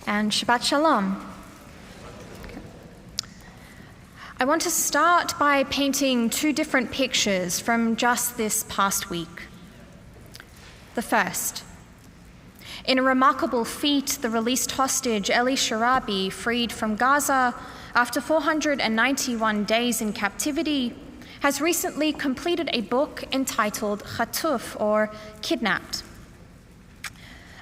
and Shabbat Shalom. I want to start by painting two different pictures from just this past week. The first, in a remarkable feat, the released hostage Eliza Rabbi, freed from Gaza after 491 days in captivity, has recently completed a book entitled Chatuf, or Kidnapped.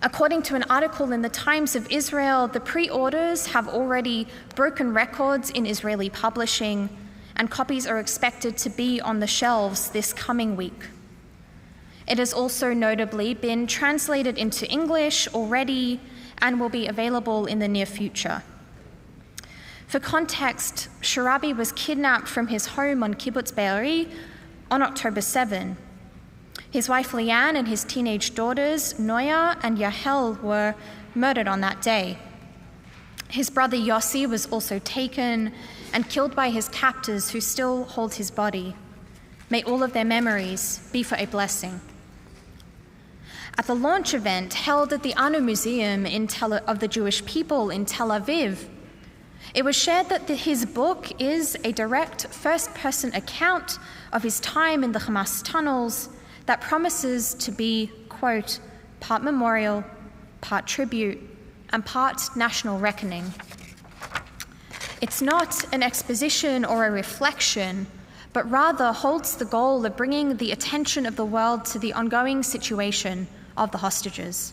According to an article in the Times of Israel, the pre-orders have already broken records in Israeli publishing, and copies are expected to be on the shelves this coming week. It has also notably been translated into English already and will be available in the near future. For context, Sharabi was kidnapped from his home on Kibbutz Be'eri on October 7. His wife Leanne and his teenage daughters, Noya and Yahel, were murdered on that day. His brother Yossi was also taken and killed by his captors who still hold his body. May all of their memories be for a blessing. At the launch event held at the Anu Museum of the Jewish people in Tel Aviv, it was shared that his book is a direct first-person account of his time in the Hamas tunnels that promises to be, quote, part memorial, part tribute, and part national reckoning. It's not an exposition or a reflection, but rather holds the goal of bringing the attention of the world to the ongoing situation of the hostages.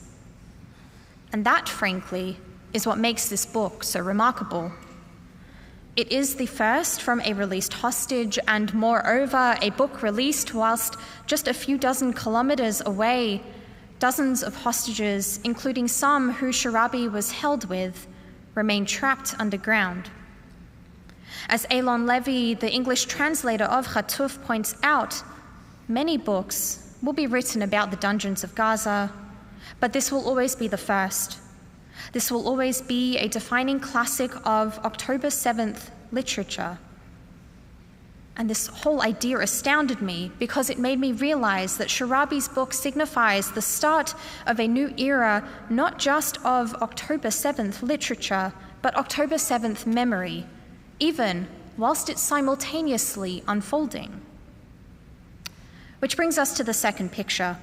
And that, frankly, is what makes this book so remarkable. It is the first from a released hostage, and moreover, a book released whilst just a few dozen kilometers away, dozens of hostages, including some who Sharabi was held with, remain trapped underground. As Elon Levy, the English translator of Chatuf, points out, many books will be written about the dungeons of Gaza, but this will always be the first. This will always be a defining classic of October 7th literature. And this whole idea astounded me because it made me realize that Sharabi's book signifies the start of a new era, not just of October 7th literature, but October 7th memory, even whilst it's simultaneously unfolding. Which brings us to the second picture.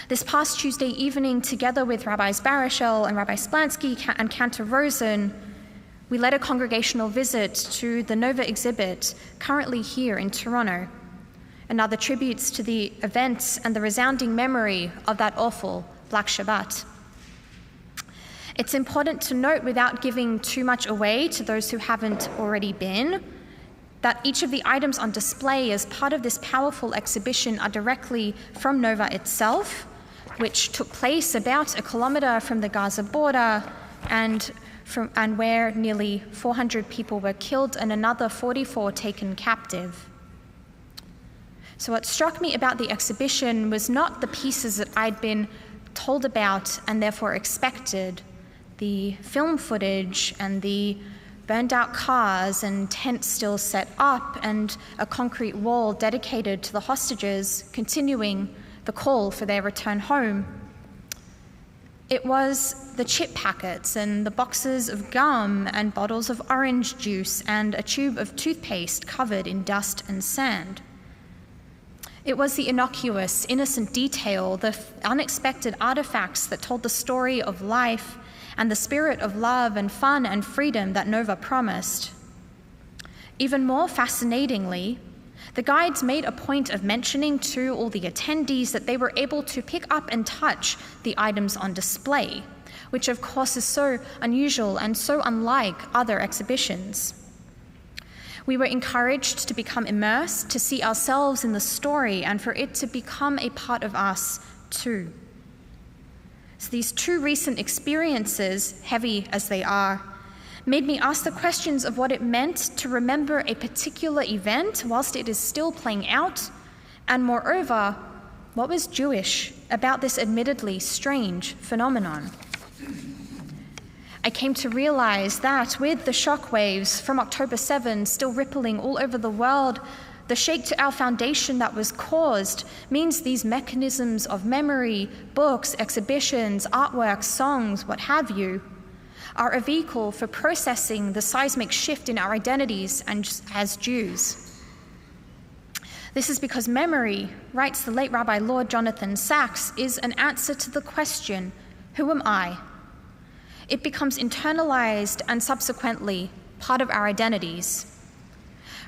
This past Tuesday evening, together with Rabbis Barashel and Rabbi Splansky and Cantor Rosen, we led a congregational visit to the Nova exhibit, currently here in Toronto, and other tributes to the events and the resounding memory of that awful Black Shabbat. It's important to note, without giving too much away to those who haven't already been, that each of the items on display as part of this powerful exhibition are directly from Nova itself, which took place about a kilometre from the Gaza border and where nearly 400 people were killed and another 44 taken captive. So what struck me about the exhibition was not the pieces that I'd been told about and therefore expected, the film footage and the burned out cars and tents still set up and a concrete wall dedicated to the hostages, continuing the call for their return home. It was the chip packets and the boxes of gum and bottles of orange juice and a tube of toothpaste covered in dust and sand. It was the innocuous, innocent detail, the unexpected artifacts that told the story of life and the spirit of love and fun and freedom that Nova promised. Even more fascinatingly, the guides made a point of mentioning to all the attendees that they were able to pick up and touch the items on display, which of course is so unusual and so unlike other exhibitions. We were encouraged to become immersed, to see ourselves in the story, and for it to become a part of us too. So these two recent experiences, heavy as they are, made me ask the questions of what it meant to remember a particular event whilst it is still playing out, and moreover, what was Jewish about this admittedly strange phenomenon. I came to realize that with the shockwaves from October 7 still rippling all over the world, the shake to our foundation that was caused means these mechanisms of memory, books, exhibitions, artwork, songs, what have you, are a vehicle for processing the seismic shift in our identities and as Jews. This is because memory, writes the late Rabbi Lord Jonathan Sacks, is an answer to the question, who am I? It becomes internalized and subsequently part of our identities.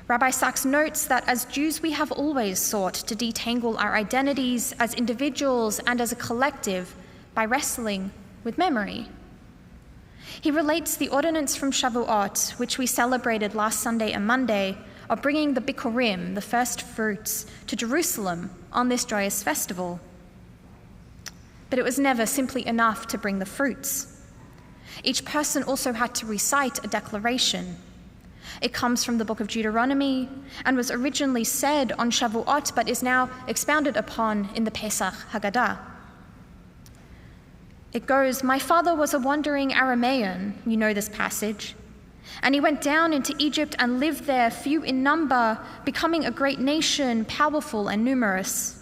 Rabbi Sacks notes that as Jews we have always sought to detangle our identities as individuals and as a collective by wrestling with memory. He relates the ordinance from Shavuot, which we celebrated last Sunday and Monday, of bringing the bikurim, the first fruits, to Jerusalem on this joyous festival. But it was never simply enough to bring the fruits. Each person also had to recite a declaration. It comes from the book of Deuteronomy and was originally said on Shavuot, but is now expounded upon in the Pesach Haggadah. It goes, "My father was a wandering Aramean," you know this passage, "and he went down into Egypt and lived there, few in number, becoming a great nation, powerful and numerous.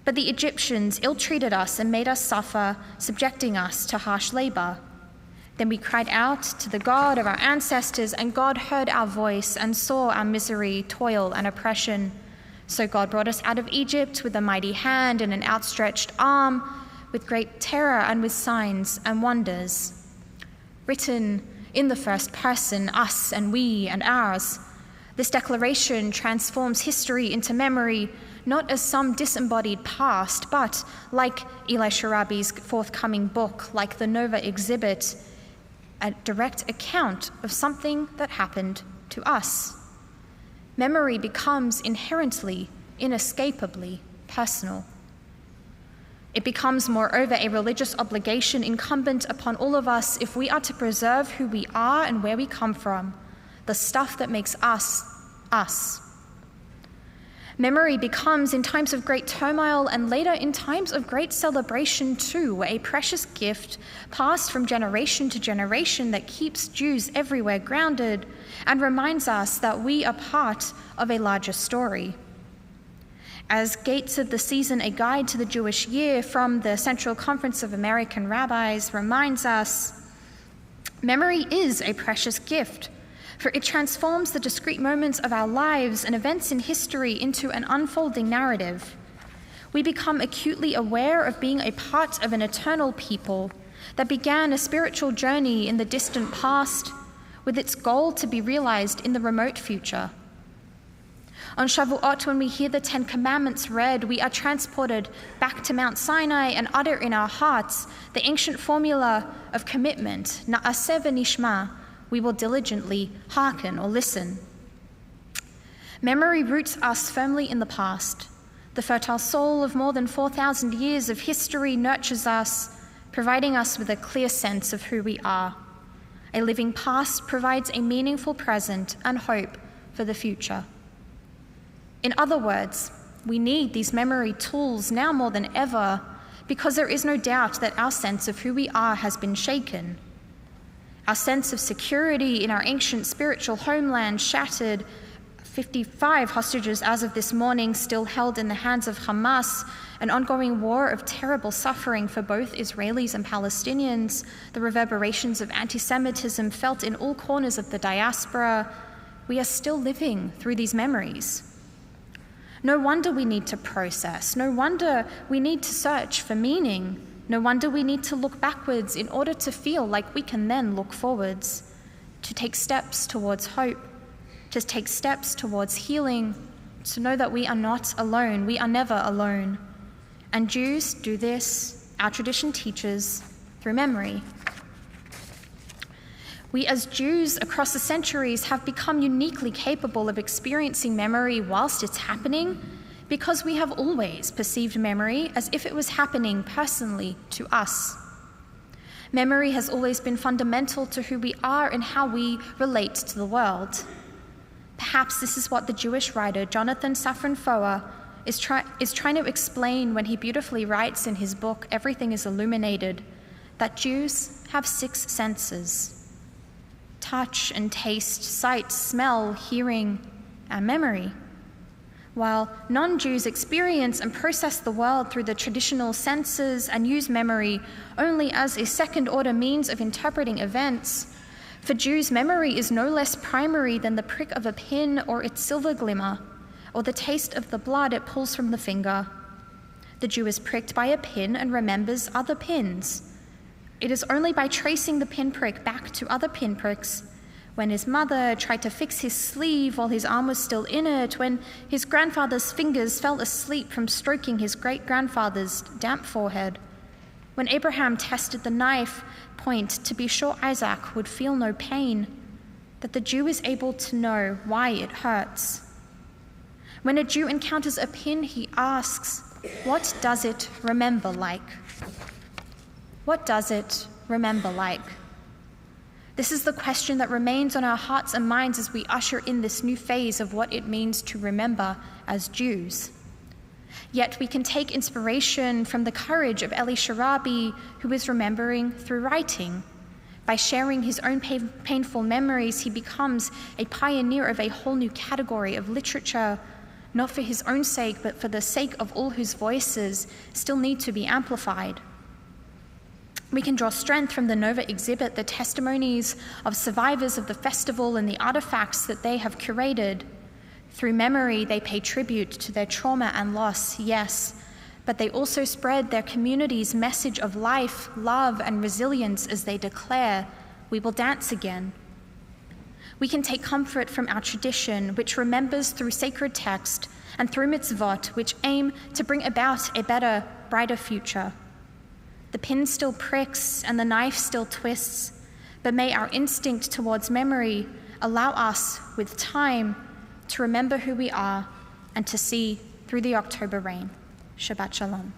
But the Egyptians ill-treated us and made us suffer, subjecting us to harsh labor. Then we cried out to the God of our ancestors, and God heard our voice and saw our misery, toil, and oppression. So God brought us out of Egypt with a mighty hand and an outstretched arm, with great terror and with signs and wonders." Written in the first person, us and we and ours, this declaration transforms history into memory, not as some disembodied past, but, like Eliza Rabbi's forthcoming book, like the Nova exhibit, a direct account of something that happened to us. Memory becomes inherently, inescapably personal. It becomes, moreover, a religious obligation incumbent upon all of us if we are to preserve who we are and where we come from, the stuff that makes us, us. Memory becomes, in times of great turmoil and later in times of great celebration too, a precious gift passed from generation to generation that keeps Jews everywhere grounded and reminds us that we are part of a larger story. As Gates of the Season, a guide to the Jewish year from the Central Conference of American Rabbis reminds us, memory is a precious gift, for it transforms the discrete moments of our lives and events in history into an unfolding narrative. We become acutely aware of being a part of an eternal people that began a spiritual journey in the distant past with its goal to be realized in the remote future. On Shavuot, when we hear the Ten Commandments read, we are transported back to Mount Sinai and utter in our hearts the ancient formula of commitment, na'aseh v'nishma, we will diligently hearken or listen. Memory roots us firmly in the past. The fertile soul of more than 4,000 years of history nurtures us, providing us with a clear sense of who we are. A living past provides a meaningful present and hope for the future. In other words, we need these memory tools now more than ever because there is no doubt that our sense of who we are has been shaken. Our sense of security in our ancient spiritual homeland shattered, 55 hostages as of this morning still held in the hands of Hamas, an ongoing war of terrible suffering for both Israelis and Palestinians, the reverberations of anti-Semitism felt in all corners of the diaspora. We are still living through these memories. No wonder we need to process. No wonder we need to search for meaning. No wonder we need to look backwards in order to feel like we can then look forwards, to take steps towards hope, to take steps towards healing, to know that we are not alone. We are never alone. And Jews do this, our tradition teaches, through memory. We as Jews across the centuries have become uniquely capable of experiencing memory whilst it's happening because we have always perceived memory as if it was happening personally to us. Memory has always been fundamental to who we are and how we relate to the world. Perhaps this is what the Jewish writer Jonathan Safran Foer is trying to explain when he beautifully writes in his book, Everything is Illuminated, that Jews have 6 senses: touch and taste, sight, smell, hearing, and memory. While non-Jews experience and process the world through the traditional senses and use memory only as a second-order means of interpreting events, for Jews, memory is no less primary than the prick of a pin or its silver glimmer, or the taste of the blood it pulls from the finger. The Jew is pricked by a pin and remembers other pins. It is only by tracing the pinprick back to other pinpricks, when his mother tried to fix his sleeve while his arm was still in it, when his grandfather's fingers fell asleep from stroking his great-grandfather's damp forehead, when Abraham tested the knife point to be sure Isaac would feel no pain, that the Jew is able to know why it hurts. When a Jew encounters a pin, he asks, "What does it remember like?" What does it remember like? This is the question that remains on our hearts and minds as we usher in this new phase of what it means to remember as Jews. Yet we can take inspiration from the courage of Eliza Rabbi, who is remembering through writing. By sharing his own painful memories, he becomes a pioneer of a whole new category of literature, not for his own sake, but for the sake of all whose voices still need to be amplified. We can draw strength from the Nova exhibit, the testimonies of survivors of the festival and the artifacts that they have curated. Through memory, they pay tribute to their trauma and loss, yes, but they also spread their community's message of life, love, and resilience as they declare, "We will dance again." We can take comfort from our tradition, which remembers through sacred text and through mitzvot, which aim to bring about a better, brighter future. The pin still pricks and the knife still twists, but may our instinct towards memory allow us, with time, to remember who we are and to see through the October rain. Shabbat Shalom.